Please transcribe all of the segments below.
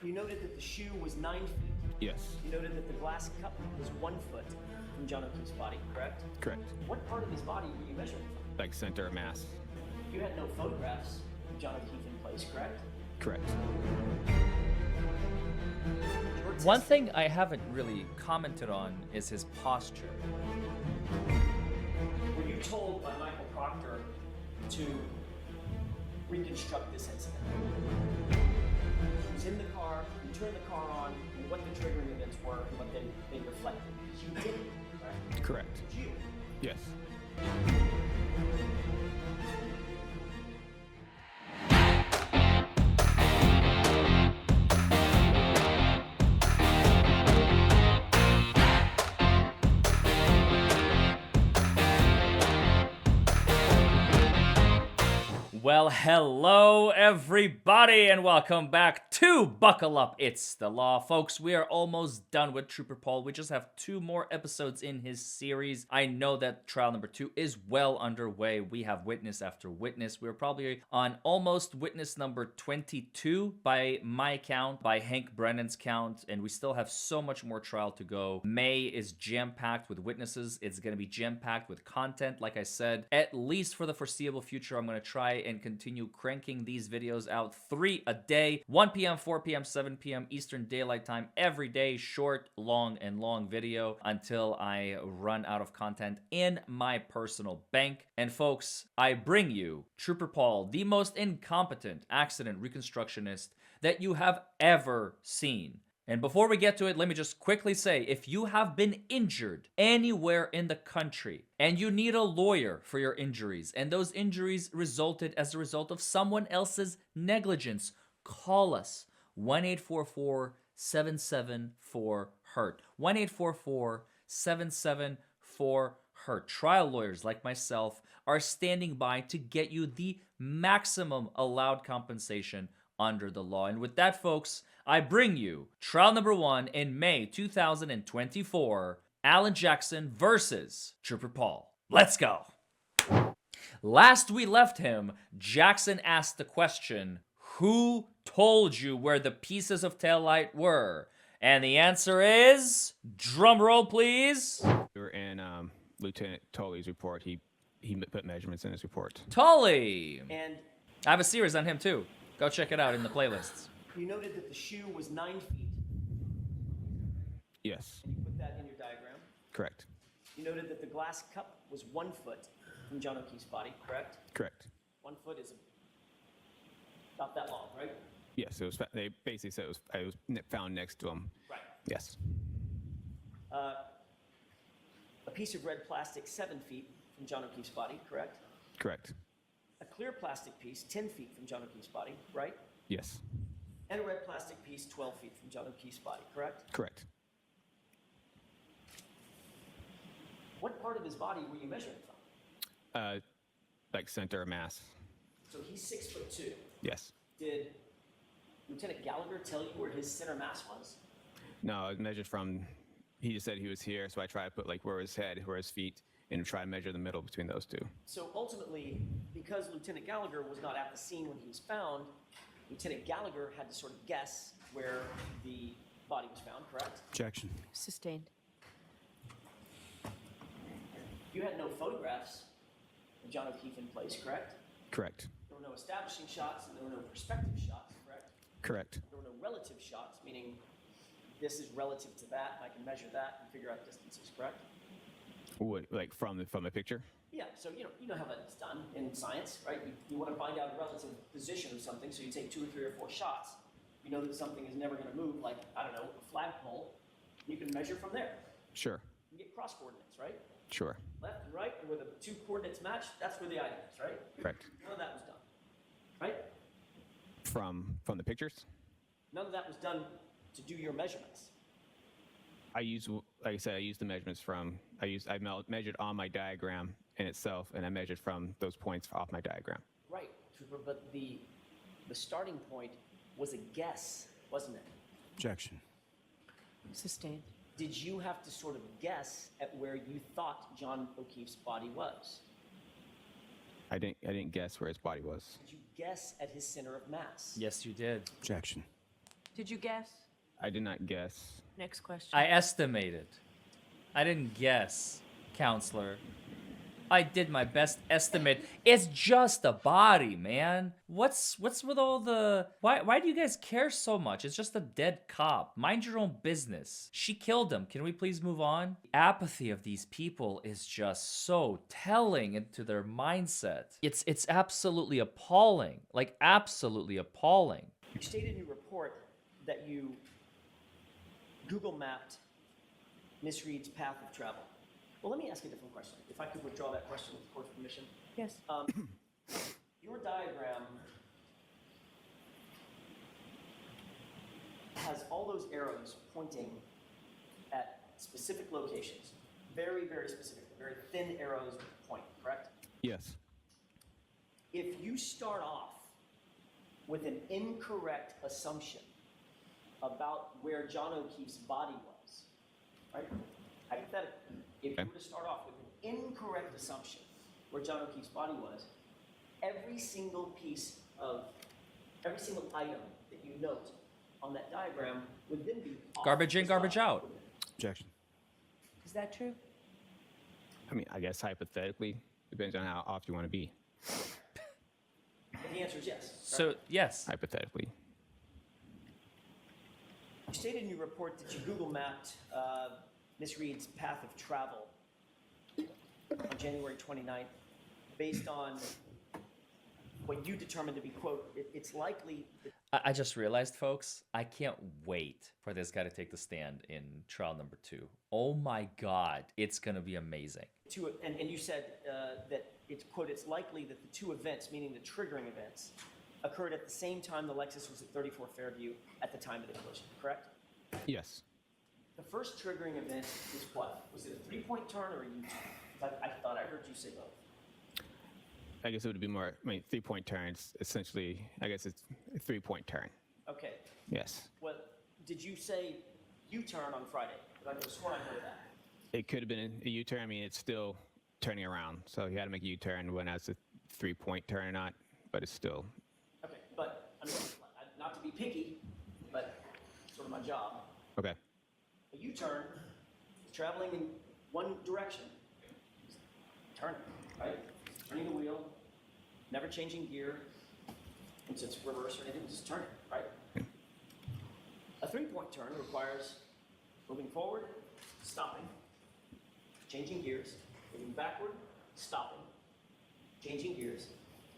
You noted that the shoe was 9 feet. Yes. You noted that the glass cup was 1 foot from John O'Keefe's body, correct? Correct. What part of his body were you measuring from? Like center of mass. You had no photographs of John O'Keefe in place, correct? Correct. One thing I haven't really commented on is his posture. Were you told by Michael Proctor to reconstruct this incident? He was in the car, you turned the car on, and what the triggering events were and what they reflected. You did it, correct? Correct. Did you? Yes. Well, hello everybody, and welcome back to Buckle Up, It's the Law. Folks, we are almost done with Trooper Paul. We just have 2 more episodes in his series. I know that trial number 2 is well underway. We have witness after witness. We're probably on almost witness number 22 by my count, by Hank Brennan's count, and we still have so much more trial to go. May is jam-packed with witnesses. It's going to be jam-packed with content. Like I said, at least for the foreseeable future, I'm going to try and continue cranking these videos out 3 a day, 1 p.m., 4 p.m., 7 p.m. Eastern Daylight Time, every day, short, long video until I run out of content in my personal bank. And folks, I bring you Trooper Paul, the most incompetent accident reconstructionist that you have ever seen. And before we get to it, let me just quickly say, if you have been injured anywhere in the country and you need a lawyer for your injuries, and those injuries resulted as a result of someone else's negligence, call us 1-844-774-HURT. 1-844-774-HURT. Trial lawyers like myself are standing by to get you the maximum allowed compensation under the law. And with that, folks, I bring you trial number 1 in May 2024, Alan Jackson versus Trooper Paul. Let's go. Last we left him, Jackson asked the question, who told you where the pieces of taillight were? And the answer is, drum roll please. We were in Lieutenant Tully's report. He put measurements in his report. Tully. And I have a series on him too. Go check it out in the playlists. you noted that the shoe was 9 feet. Yes. And you put that in your diagram. Correct. You noted that the glass cup was 1 foot from John O'Keefe's body, correct? Correct. 1 foot is about that long, right? Yes. It was. They basically said it was found next to him. Right. Yes. A piece of red plastic 7 feet from John O'Keefe's body, correct? Correct. A clear plastic piece 10 feet from John O'Keefe's body, right? Yes. And a red plastic piece 12 feet from John O'Keefe's body, correct? Correct. What part of his body were you measuring from? Like center of mass. So he's 6'2". Yes. Did Lieutenant Gallagher tell you where his center mass was? No, I measured from. He just said he was here, so I tried to put like where his head, where his feet, and try to measure the middle between those two. So ultimately, because Lieutenant Gallagher was not at the scene when he was found, Lieutenant Gallagher had to sort of guess where the body was found, correct? Objection. Sustained. You had no photographs of John O'Keefe in place, correct? Correct. There were no establishing shots, and there were no perspective shots, correct? Correct. There were no relative shots, meaning this is relative to that, and I can measure that and figure out distances, correct? What, like from the picture? Yeah, so you know how that's done in science, right? You want to find out a relative position of something, so you take 2 or 3 or 4 shots. You know that something is never going to move, like, I don't know, a flagpole. You can measure from there. Sure. You get cross coordinates, right? Sure. Left and right, and where the 2 coordinates match, that's where the item is, right? Correct. None of that was done, right? From the pictures? None of that was done to do your measurements. I used, like I said, I used the measurements from. I measured on my diagram in itself, and I measured from those points off my diagram. Right, Trooper, but the starting point was a guess, wasn't it? Objection. Sustained. Did you have to sort of guess at where you thought John O'Keefe's body was? I didn't guess where his body was. Did you guess at his center of mass? Yes, you did. Objection. Did you guess? I did not guess. Next question. I estimated. I didn't guess, counselor. I did my best estimate. It's just a body, man. What's with all the why do you guys care so much? It's just a dead cop. Mind your own business. She killed him. Can we please move on? The apathy of these people is just so telling into their mindset. It's absolutely appalling. Like absolutely appalling. You stated in your report that you Google mapped misreads path of travel. Well, let me ask a different question. If I could withdraw that question with the court's permission. Yes. Your diagram has all those arrows pointing at specific locations. Very, very specific. Very thin arrows point, correct? Yes. If you start off with an incorrect assumption about where John O'Keefe's body was, right? Hypothetically, if you were to start off with an incorrect assumption where John O'Keefe's body was, every single item that you note on that diagram would then be off Garbage in, as garbage well. out. Objection. Is that true? I mean, I guess hypothetically, depends on how off you want to be. And the answer is yes. So right? yes. Hypothetically. You stated in your report that you Google mapped misreads path of travel on January 29th based on what you determined to be, quote, it's likely that I just realized, folks, I can't wait for this guy to take the stand in trial number 2. Oh my God, it's gonna be amazing. and you said that it's, quote, it's likely that the two events, meaning the triggering events, occurred at the same time the Lexus was at 34 Fairview at the time of the collision, correct? Yes. The first triggering event was what? Was it a 3-point turn or a U-turn? I thought I heard you say both. I guess it would be more, 3-point turns, essentially, I guess it's a 3-point turn. Okay. Yes. Well, did you say U-turn on Friday? I could have sworn I heard that. It could have been a U-turn. I mean, it's still turning around. So you had to make a U-turn when that's a 3-point turn or not, but it's still. Okay, but I mean, not to be picky, but sort of my job. Okay. A U-turn is traveling in one direction, turning, right? Turning the wheel, never changing gear, since it's reverse or anything, just turning, right? A 3-point turn requires moving forward, stopping, changing gears, moving backward, stopping, changing gears,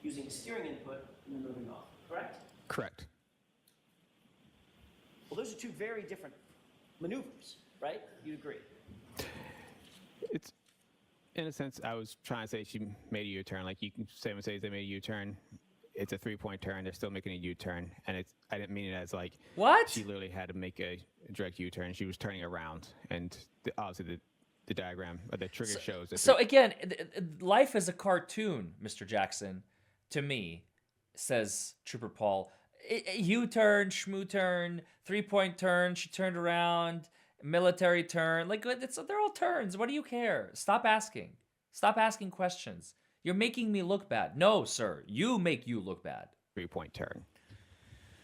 using a steering input, and then moving off, correct? Correct. Well, those are two very different maneuvers, right? You'd agree. It's, in a sense, I was trying to say she made a U-turn. Like you can say when they made a U-turn, it's a 3-point turn. They're still making a U-turn, and it's. I didn't mean it as like What? she literally had to make a direct U-turn. She was turning around, and obviously the diagram or the trigger shows. That So again, life is a cartoon, Mr. Jackson. To me, says Trooper Paul. U-turn, schmoo-turn, 3-point turn. She turned around. Military turn. Like they're all turns. What do you care? Stop asking. Stop asking questions. You're making me look bad. No, sir. You make you look bad. 3-point turn.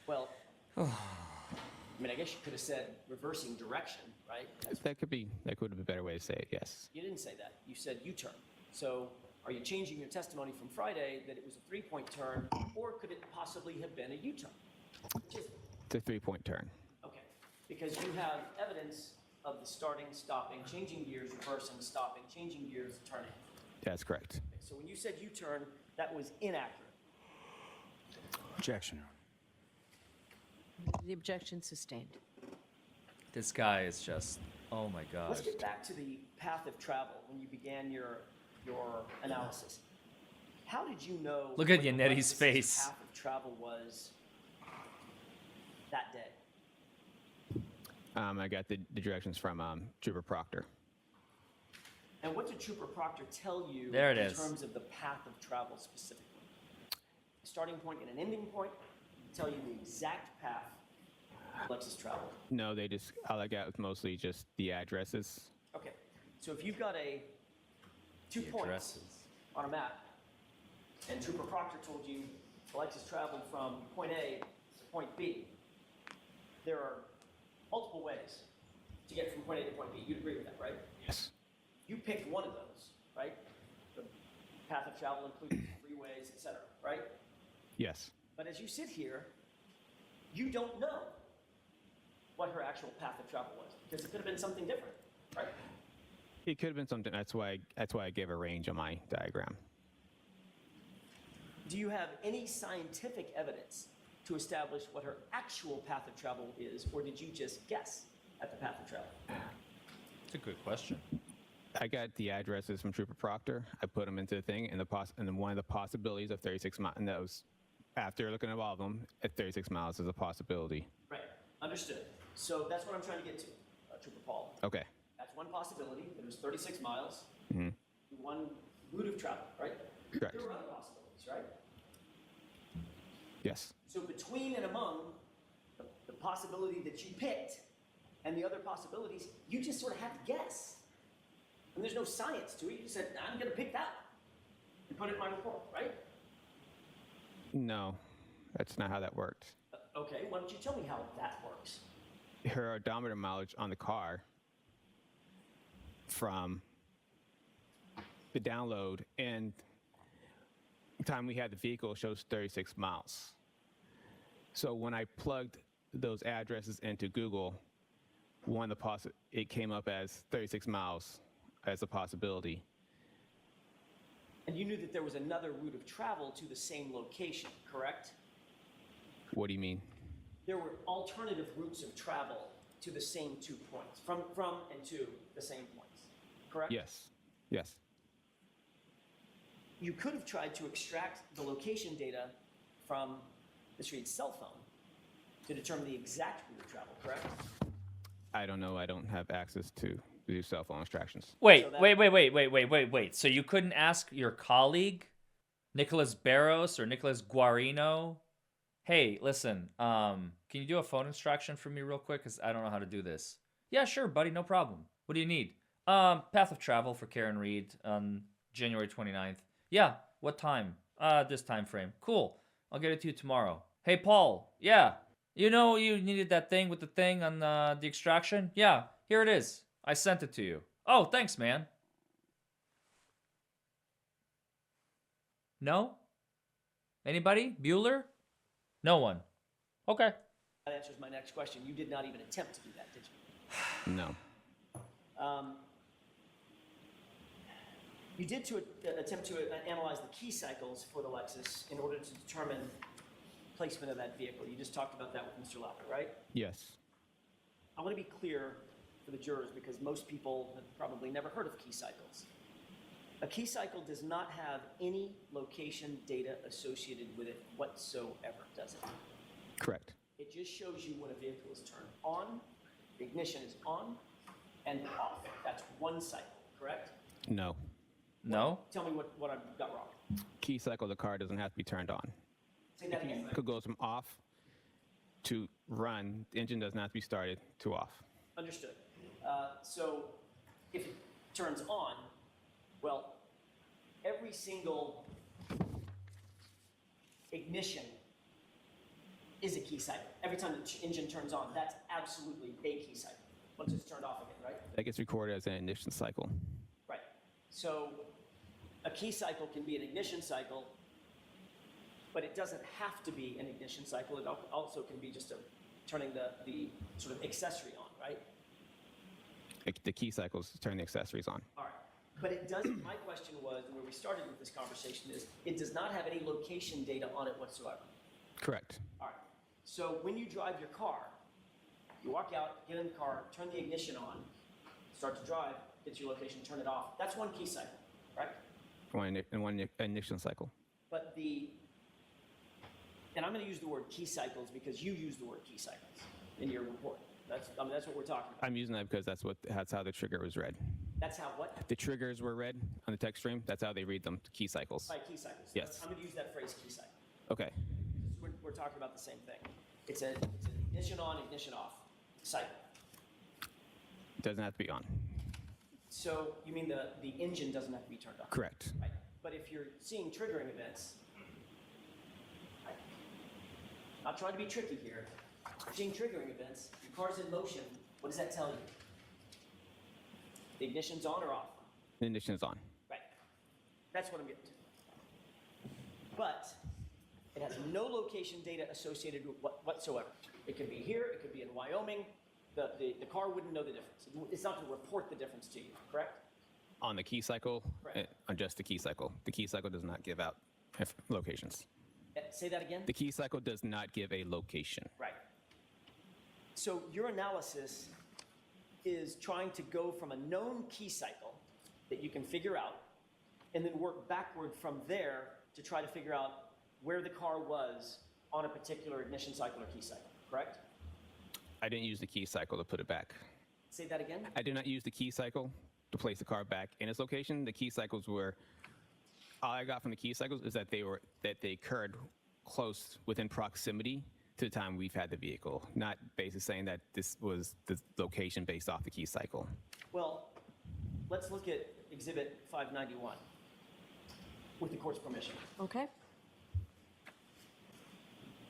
Well, I mean, I guess you could have said reversing direction, right? That could be. That could have been a better way to say it. Yes. You didn't say that. You said U-turn. So are you changing your testimony from Friday that it was a 3-point turn, or could it possibly have been a U-turn? It's a 3-point turn. Okay, because you have evidence of the starting, stopping, changing gears, reversing, stopping, changing gears, turning. That's correct. Okay, so when you said U-turn, that was inaccurate. Objection. The objection sustained. This guy is just. Oh my God. Let's get back to the path of travel when you began your analysis. How did you know? Look at what the Yannetti's Lexus's face. Path of travel was that day. I got the directions from Trooper Proctor. And what did Trooper Proctor tell you There it in is. terms of the path of travel specifically? A starting point and an ending point tell you the exact path Lexus traveled. No, they just. All I got was mostly just the addresses. Okay, so if you've got two The points addresses. on a map, and Trooper Proctor told you Lexus traveled from point A to point B, there are multiple ways to get from point A to point B. You'd agree with that, right? Yes. You picked one of those, right? The path of travel includes freeways, et cetera, right? Yes. But as you sit here, you don't know what her actual path of travel was, because it could have been something different, right? It could have been something. That's why I gave a range on my diagram. Do you have any scientific evidence to establish what her actual path of travel is, or did you just guess at the path of travel? It's a good question. I got the addresses from Trooper Proctor. I put them into the thing, and then one of the possibilities of 36 miles, and that was after looking at all of them. At 36 miles is a possibility. Right, understood. So that's what I'm trying to get to, Trooper Paul. Okay. That's one possibility. It was 36 miles, Mm-hmm. one route of travel, right? Correct. There were other possibilities, right? Yes. So between and among the possibility that you picked and the other possibilities, you just sort of had to guess. And there's no science to it. You just said, I'm going to pick that one and put it in my report, right? No, that's not how that worked. Okay, why don't you tell me how that works? Her odometer mileage on the car from the download and the time we had the vehicle shows 36 miles. So when I plugged those addresses into Google, it came up as 36 miles as a possibility. And you knew that there was another route of travel to the same location, correct? What do you mean? There were alternative routes of travel to the same 2 points, from and to the same points, correct? Yes. Yes. You could have tried to extract the location data from Ms. Reed's cell phone to determine the exact route of travel, correct? I don't know. I don't have access to do cell phone extractions. Wait. So that- Wait. So you couldn't ask your colleague, Nicholas Barros or Nicholas Guarino, hey, listen, can you do a phone extraction for me real quick? Because I don't know how to do this. Yeah, sure, buddy, no problem. What do you need? Path of travel for Karen Reed on January 29th. Yeah, what time? This time frame. Cool. I'll get it to you tomorrow. Hey, Paul. Yeah. You know you needed that thing with the thing on the extraction? Yeah, here it is. I sent it to you. Oh, thanks, man. No? Anybody? Bueller? No one. Okay. That answers my next question. You did not even attempt to do that, did you? No. You did attempt to analyze the key cycles for the Lexus in order to determine placement of that vehicle. You just talked about that with Mr. Locker, right? Yes. I want to be clear for the jurors because most people have probably never heard of key cycles. A key cycle does not have any location data associated with it whatsoever, does it? Correct. It just shows you when a vehicle is turned on, the ignition is on, and off. That's one cycle, correct? No. No? Tell me what I've got wrong. Key cycle, the car doesn't have to be turned on. Say that again. It goes from off to run. The engine doesn't have to be started to off. Understood. So if it turns on, well, every single ignition is a key cycle. Every time the engine turns on, that's absolutely a key cycle. Once it's turned off again, right? That gets recorded as an ignition cycle. Right. So a key cycle can be an ignition cycle, but it doesn't have to be an ignition cycle. It also can be just turning the sort of accessory on, right? The key cycles turn the accessories on. All right. But it doesn't, my question was, and where we started with this conversation is, it does not have any location data on it whatsoever. Correct. All right. So when you drive your car, you walk out, get in the car, turn the ignition on, start to drive, get to your location, turn it off. That's one key cycle, right? One ignition cycle. But and I'm going to use the word key cycles because you use the word key cycles in your report. That's what we're talking about. I'm using that because that's how the trigger was read. That's how what? The triggers were read on the text stream. That's how they read them, key cycles. By key cycles. Yes. I'm going to use that phrase key cycle. Okay. We're talking about the same thing. It's an ignition on, ignition off cycle. It doesn't have to be on. So you mean the engine doesn't have to be turned on? Correct. Right. But if you're seeing triggering events, right, not trying to be tricky here, Seeing triggering events, your car's in motion, what does that tell you? The ignition's on or off? The ignition is on. Right. That's what I'm getting to. But it has no location data associated with whatsoever. It could be here, it could be in Wyoming. The car wouldn't know the difference. It's not going to report the difference to you, correct? On the key cycle, Correct. on just the key cycle. The key cycle does not give out locations. Say that again? The key cycle does not give a location. Right. So your analysis is trying to go from a known key cycle that you can figure out and then work backward from there to try to figure out where the car was on a particular ignition cycle or key cycle, correct? I didn't use the key cycle to put it back. Say that again? I did not use the key cycle to place the car back in its location. The key cycles were, all I got from the key cycles is that they occurred close within proximity to the time we've had the vehicle, not basically saying that this was the location based off the key cycle. Well, let's look at Exhibit 591 with the court's permission. Okay.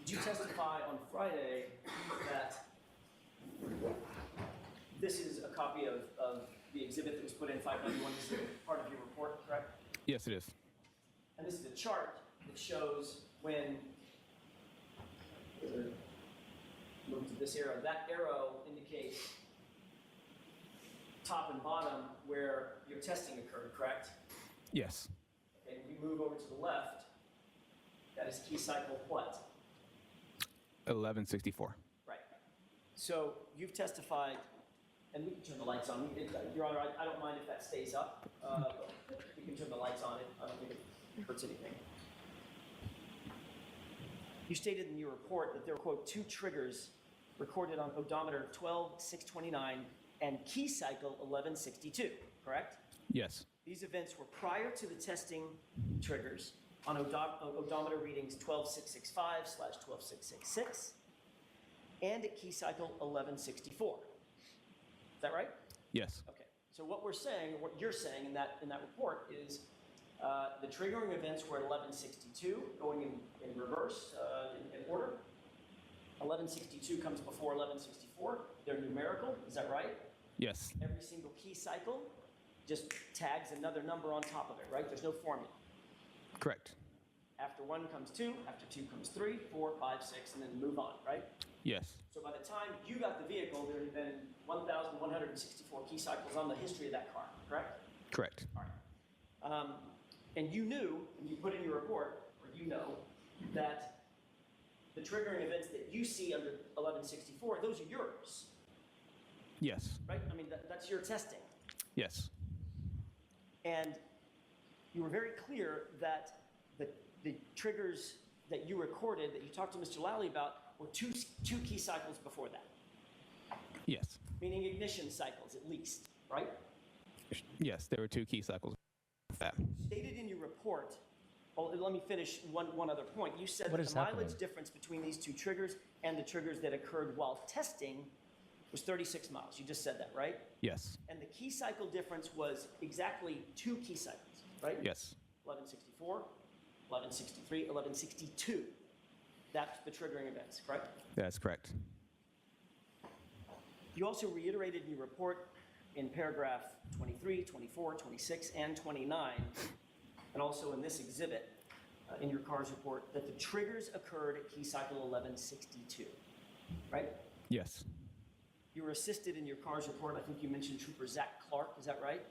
Did you testify on Friday that this is a copy of the exhibit that was put in 591? This is part of your report, correct? Yes, it is. And this is a chart that shows when, move to this arrow, that arrow indicates top and bottom where your testing occurred, correct? Yes. Okay, if you move over to the left, that is key cycle what? 1164. Right. So you've testified, and we can turn the lights on. Your Honor, I don't mind if that stays up. We can turn the lights on. I don't think it hurts anything. You stated in your report that there were, quote, 2 triggers recorded on odometer 12629 and key cycle 1162, correct? Yes. These events were prior to the testing triggers on odometer readings 12665/12666 and at key cycle 1164. Is that right? Yes. Okay. So what we're saying, or what you're saying in that report is the triggering events were at 1162, going in reverse, in order. 1162 comes before 1164. They're numerical. Is that right? Yes. Every single key cycle just tags another number on top of it, right? There's no formula. Correct. After 1 comes 2, after 2 comes 3, 4, 5, 6, and then move on, right? Yes. So by the time you got the vehicle, there had been 1,164 key cycles on the history of that car, correct? Correct. All right. And you knew, and you put in your report, or you know, that the triggering events that you see under 1164, those are yours, Yes. right? I mean, that's your testing. Yes. And you were very clear that the triggers that you recorded, that you talked to Mr. Lally about, were two key cycles before that, Yes. meaning ignition cycles at least, right? Yes. There were 2 key cycles. That. Stated in your report, well, let me finish one other point. You said What that is the mileage happening? difference between these 2 triggers and the triggers that occurred while testing was 36 miles. You just said that, right? Yes. And the key cycle difference was exactly 2 key cycles, right? Yes. 1164, 1163, 1162. That's the triggering events, correct? That's correct. You also reiterated in your report in paragraph 23, 24, 26, and 29, and also in this exhibit in your CARS report, that the triggers occurred at key cycle 1162, right? Yes. You were assisted in your CARS report, I think you mentioned Trooper Zach Clark, is that right?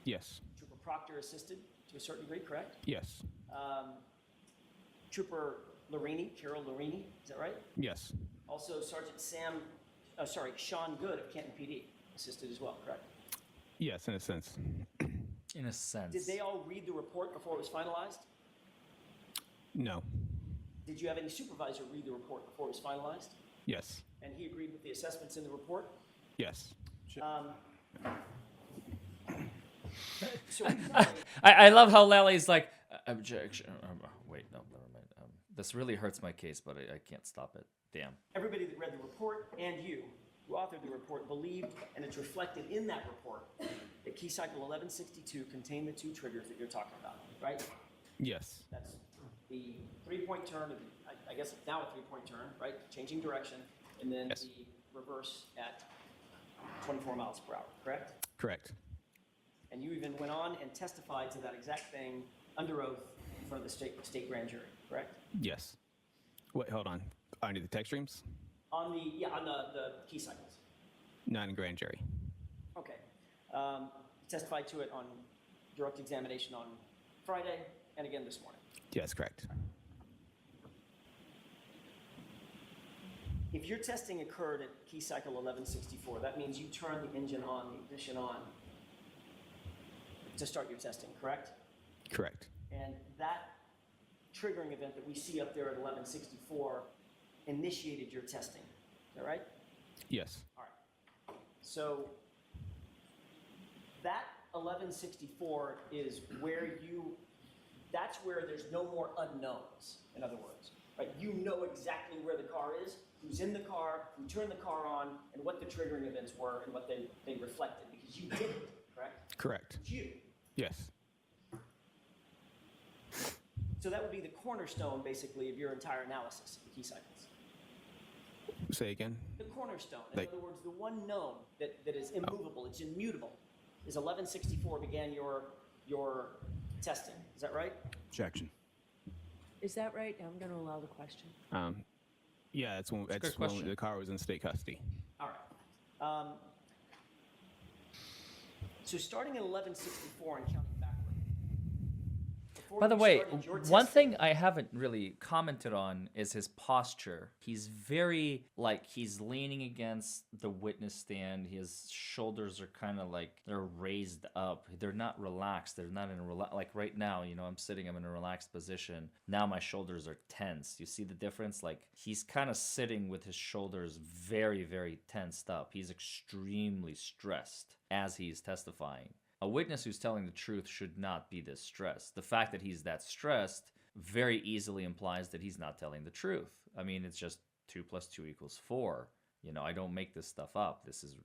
Yes. Trooper Proctor assisted to a certain degree, correct? Yes. Trooper Larini, Carol Larini, is that right? Yes. Also Sergeant Sean Good of Canton PD assisted as well, correct? Yes, in a sense. In a sense. Did they all read the report before it was finalized? No. Did you have any supervisor read the report before it was finalized? Yes. And he agreed with the assessments in the report? Yes. So I love how Lally's like, objection. Wait, no, never mind. This really hurts my case, but I can't stop it. Damn. everybody that read the report and you, who authored the report, believed, and it's reflected in that report, that key cycle 1162 contained the 2 triggers that you're talking about, right? Yes. That's the 3-point turn, I guess it's now a 3-point turn, right? Changing direction, and then Yes. the reverse at 24 miles per hour, correct? Correct. And you even went on and testified to that exact thing under oath in front of the state grand jury, correct? Yes. Wait, hold on. Under the tech streams? On the key cycles. Not in grand jury. Okay. Testified to it on direct examination on Friday and again this morning. Yes, correct. If your testing occurred at key cycle 1164, that means you turned the engine on, the ignition on, to start your testing, correct? Correct. And that triggering event that we see up there at 1164 initiated your testing. Is that right? Yes. All right. So that 1164 is where that's where there's no more unknowns, in other words. Right? You know exactly where the car is, who's in the car, who turned the car on, and what the triggering events were and what they reflected, because you did it, correct? Correct. It's you. Yes. So that would be the cornerstone, basically, of your entire analysis of the key cycles. Say again. The cornerstone, in Like- other words, the one known that is immovable, it's immutable, is 1164 began your testing. Is that right? Objection. Is that right? I'm going to allow the question. Yeah, that's when, a good that's when question. the car was in state custody. All right. So starting at 1164 and counting backward. before By the you way, started your one testing- thing I haven't really commented on is his posture. He's very, like, he's leaning against the witness stand. His shoulders are kind of like, they're raised up. They're not relaxed. They're not in a like right now, I'm I'm in a relaxed position. Now my shoulders are tense. You see the difference? Like, he's kind of sitting with his shoulders very, very tensed up. He's extremely stressed as he's testifying. A witness who's telling the truth should not be this stressed. The fact that he's that stressed very easily implies that he's not telling the truth. I mean, it's just 2 + 2 = 4. I don't make this stuff up. This is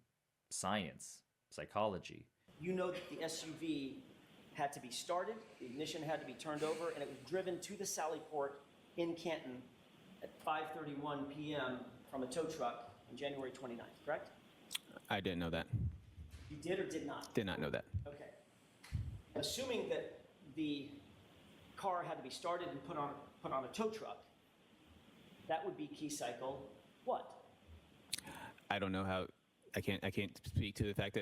science, psychology. You know that the SUV had to be started, the ignition had to be turned over, and it was driven to the Sally Port in Canton at 5:31 p.m. from a tow truck on January 29th, correct? I didn't know that. You did or did not? Did not know that. Okay. Assuming that the car had to be started and put on a tow truck, that would be key cycle what? I don't know how. I can't speak to the fact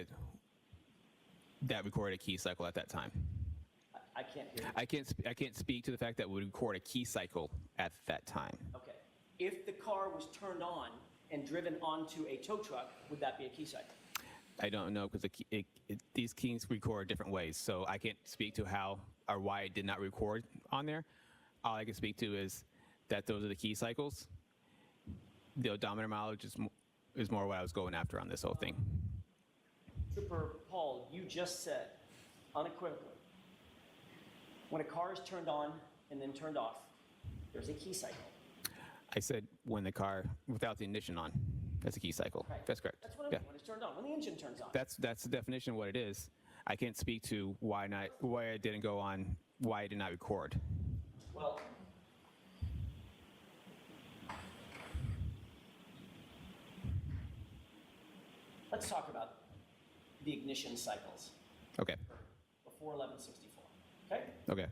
that recorded a key cycle at that time. I can't hear you. I can't speak to the fact that would record a key cycle at that time. Okay. If the car was turned on and driven onto a tow truck, would that be a key cycle? I don't know because these keys record different ways, so I can't speak to how or why it did not record on there. All I can speak to is that those are the key cycles. The odometer mileage is more what I was going after on this whole thing. Trooper Paul, you just said unequivocally, when a car is turned on and then turned off, there's a key cycle. I said when the car without the ignition on, that's a key cycle. Right. That's correct. That's what I Yeah. mean, when it's turned on, when the engine turns on. That's the definition of what it is. I can't speak to why it didn't go on, why it did not record. Well, let's talk about the ignition cycles Okay. before 1164, okay? Okay.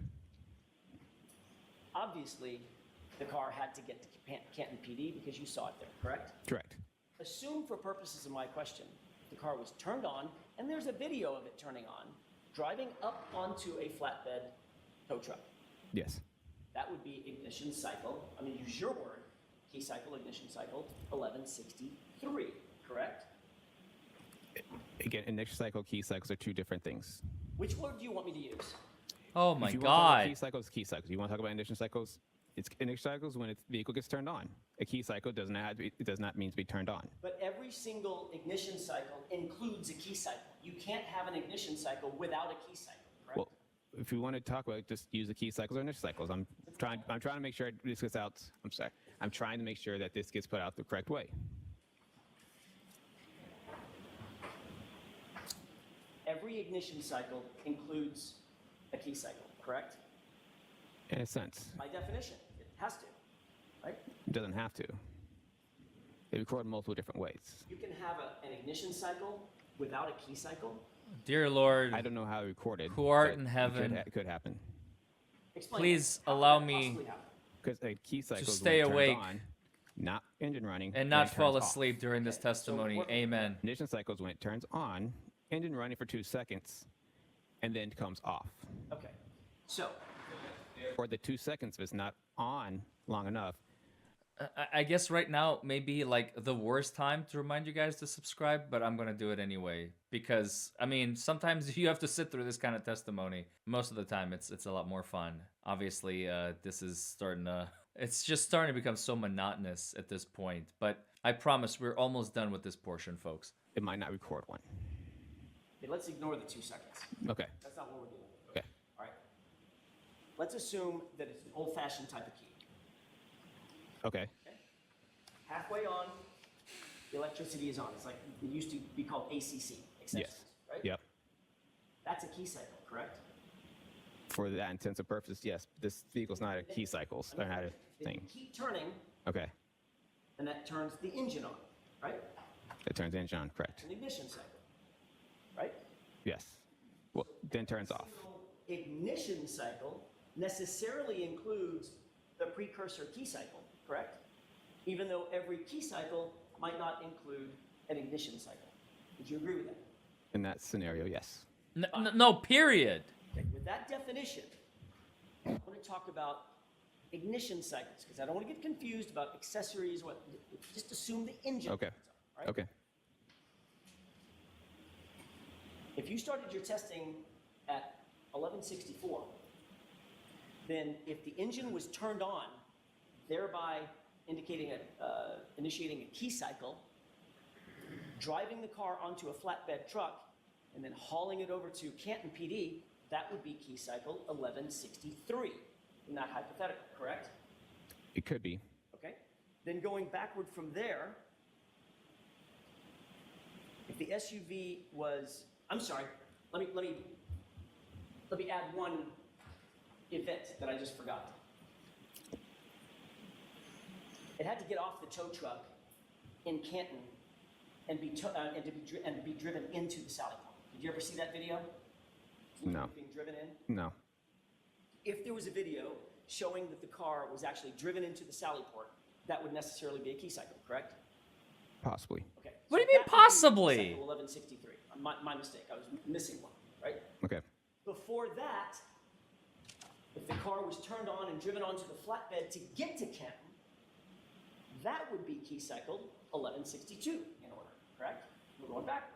Obviously, the car had to get to Canton PD because you saw it there, correct? Correct. Assume for purposes of my question, the car was turned on, and there's a video of it turning on, driving up onto a flatbed tow truck. Yes. That would be ignition cycle, I'm gonna use your word, key cycle, ignition cycle, 1163, correct? Again, ignition cycle, key cycles are two different things. Which word do you want me to use? Oh my If you want to talk about God. key cycles, key cycles. You want to talk about ignition cycles? It's ignition cycles when the vehicle gets turned on. A key cycle does not mean to be turned on. But every single ignition cycle includes a key cycle. You can't have an ignition cycle without a key cycle, correct? Well, if you want to talk about it, just use the key cycles or ignition cycles. I'm trying to make sure this gets out. I'm sorry. I'm trying to make sure that this gets put out the correct way. Every ignition cycle includes a key cycle, correct? In a sense, By definition, it has to, right? it doesn't have to. They record multiple different ways. You can have an ignition cycle without a key cycle. Dear Lord, I don't know how they record it. who art but in heaven, it could happen. Explain please that. How could allow that me possibly happen? Because a key cycle is stay when it awake turns on, not engine running, and when not it fall turns off. asleep during this Okay, so testimony. what- Amen. Ignition cycle is when it turns on, engine running for 2 seconds, and then comes off. Okay. So, Or the 2 seconds if it's not on long enough. I guess right now may be like the worst time to remind you guys to subscribe, but I'm gonna do it anyway because I mean sometimes you have to sit through this kind of testimony. Most of the time it's a lot more fun. Obviously, this is starting to it's just starting to become so monotonous at this point. But I promise we're almost done with this portion, folks. It might not record one. okay, let's ignore the 2 seconds. Okay. That's not what we're doing. Okay. All right. Let's assume that it's an old-fashioned type of key. Okay. Halfway on, the electricity is on. It's like it used to be called ACC, accessories, Yes. right? Yep. That's a key cycle, correct? For that intents and purposes, yes. This vehicle's not a key cycle. It's not a Then thing. you keep turning, Okay. and that turns the engine on, right? It turns engine on, correct. An ignition cycle, right? Yes. Well, then turns off. Single ignition cycle necessarily includes the precursor key cycle, correct? Even though every key cycle might not include an ignition cycle. Would you agree with that? In that scenario, yes. No, period. Okay, with that definition, I want to talk about ignition cycles because I don't want to get confused about accessories. What? Just assume the engine. Okay. turns on, right? Okay. If you started your testing at 1164, then if the engine was turned on, thereby indicating initiating a key cycle, driving the car onto a flatbed truck, and then hauling it over to Canton PD, that would be key cycle 1163 in that hypothetical, correct? It could be. Okay. Then going backward from there, if the SUV was, I'm sorry, let me add one event that I just forgot. It had to get off the tow truck in Canton and be driven into the Sally Port. Did you ever see that video? No. Being driven in? No. If there was a video showing that the car was actually driven into the Sally Port, that would necessarily be a key cycle, correct? Possibly. Okay. What do you mean that would be possibly? key cycle 1163. My mistake. I was missing one, right? Okay. Before that, if the car was turned on and driven onto the flatbed to get to Canton, that would be key cycle 1162 in order, correct? We're going back.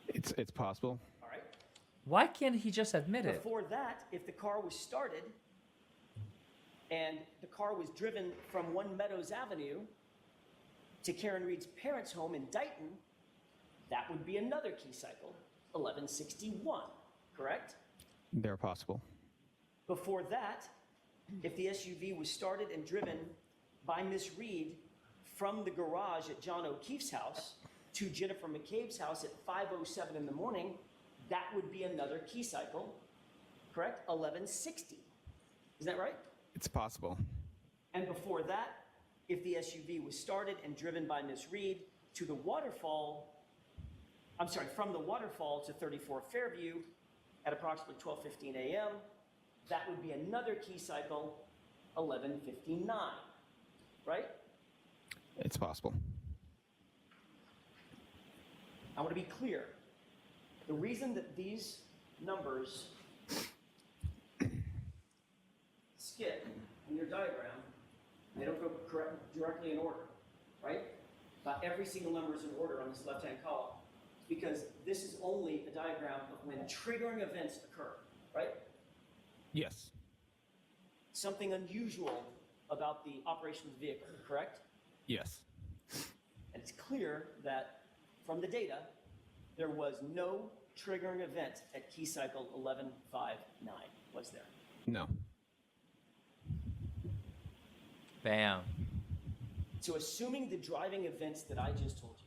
It's possible. All right. Why can't he just admit it? Before that, if the car was started and the car was driven from One Meadows Avenue to Karen Reed's parents' home in Dighton, that would be another key cycle, 1161, correct? They're possible. Before that, if the SUV was started and driven by Miss Reed from the garage at John O'Keefe's house to Jennifer McCabe's house at 5:07 in the morning, that would be another key cycle, correct? 1160. Is that right? It's possible. And before that, if the SUV was started and driven by Miss Reed to the waterfall, I'm sorry, from the waterfall to 34 Fairview at approximately 12:15 a.m., that would be another key cycle, 1159, right? It's possible. I want to be clear. The reason that these numbers skip in your diagram, they don't go directly in order, right? Not every single number is in order on this left-hand column, because this is only a diagram of when triggering events occur, right? Yes. Something unusual about the operation of the vehicle, correct? Yes. And it's clear that from the data, there was no triggering event at key cycle 1159, was there? No. Bam. So assuming the driving events that I just told you,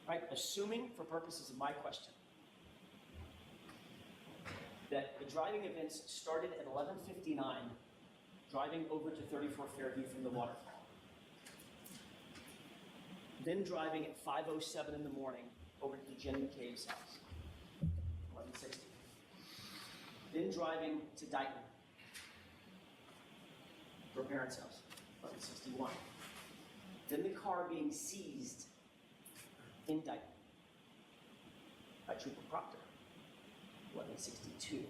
right? Assuming for purposes of my question, that the driving events started at 11:59, driving over to 34 Fairview from the waterfall. Then driving at 5:07 in the morning over to Jen McCabe's house, 11:60. Then driving to Dighton, her parents' house, 11:61. Then the car being seized in Dighton by Trooper Proctor, 11:62.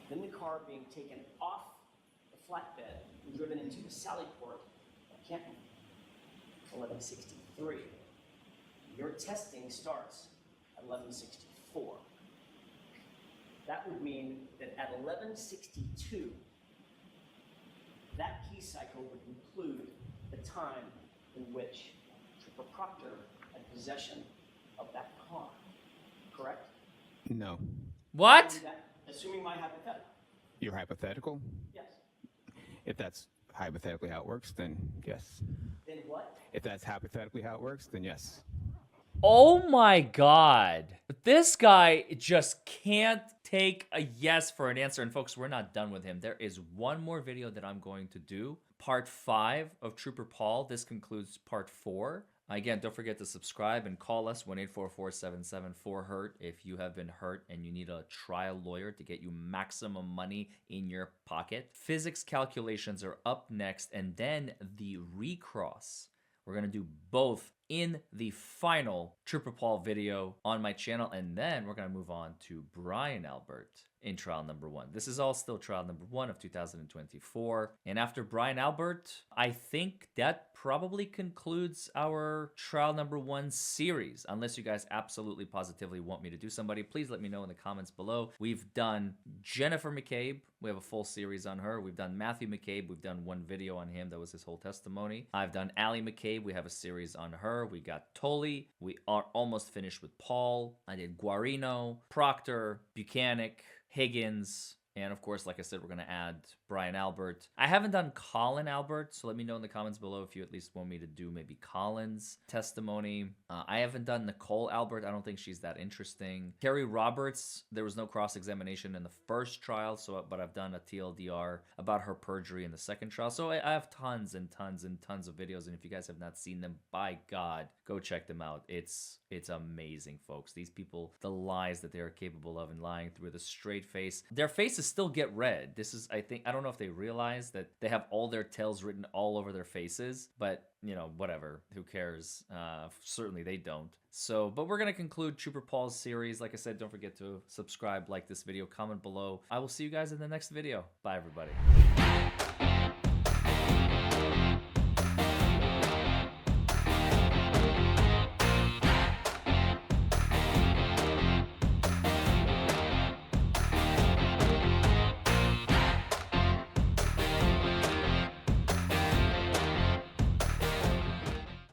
Then the car being taken off the flatbed and driven into the Sallyport at Canton, 11:63. Your testing starts at 11:64. That would mean that at 11:62, that key cycle would include the time in which Trooper Proctor had possession of that car, correct? No. What? Assuming my hypothetical, Your hypothetical? yes. If that's hypothetically how it works, then yes. Then what? If that's hypothetically how it works, then yes. Oh my god. This guy just can't take a yes for an answer. And folks, we're not done with him. There is one more video that I'm going to do. Part 5 of Trooper Paul. This concludes part 4. Again, don't forget to subscribe and call us 1-844-77-4-HURT if you have been hurt and you need a trial lawyer to get you maximum money in your pocket. Physics calculations are up next, and then the recross. We're going to do both in the final Trooper Paul video on my channel, and then we're going to move on to Brian Albert in trial number 1. This is all still trial number 1 of 2024. And after Brian Albert, I think that probably concludes our trial number 1 series. Unless you guys absolutely positively want me to do somebody, please let me know in the comments below. We've done Jennifer McCabe. We have a full series on her. We've done Matthew McCabe. We've done one video on him. That was his whole testimony. I've done Allie McCabe. We have a series on her. We got Tully. We are almost finished with Paul. I did Guarino, Proctor, Buchanan, Higgins, and of course, like I said, we're going to add Brian Albert. I haven't done Colin Albert, so let me know in the comments below if you at least want me to do maybe Colin's testimony. I haven't done Nicole Albert. I don't think she's that interesting. Carrie Roberts, there was no cross-examination in the first trial, but I've done a TLDR about her perjury in the second trial. So I have tons and tons and tons of videos, and if you guys have not seen them, by God, go check them out. It's amazing, folks. These people, the lies that they are capable of and lying through with a straight face. Their faces still get read. This is, I don't know if they realize that they have all their tales written all over their faces, but you know, whatever, who cares? Certainly they don't. So, but we're going to conclude Trooper Paul's series. Like I said, don't forget to subscribe, like this video, comment below. I will see you guys in the next video. Bye, everybody.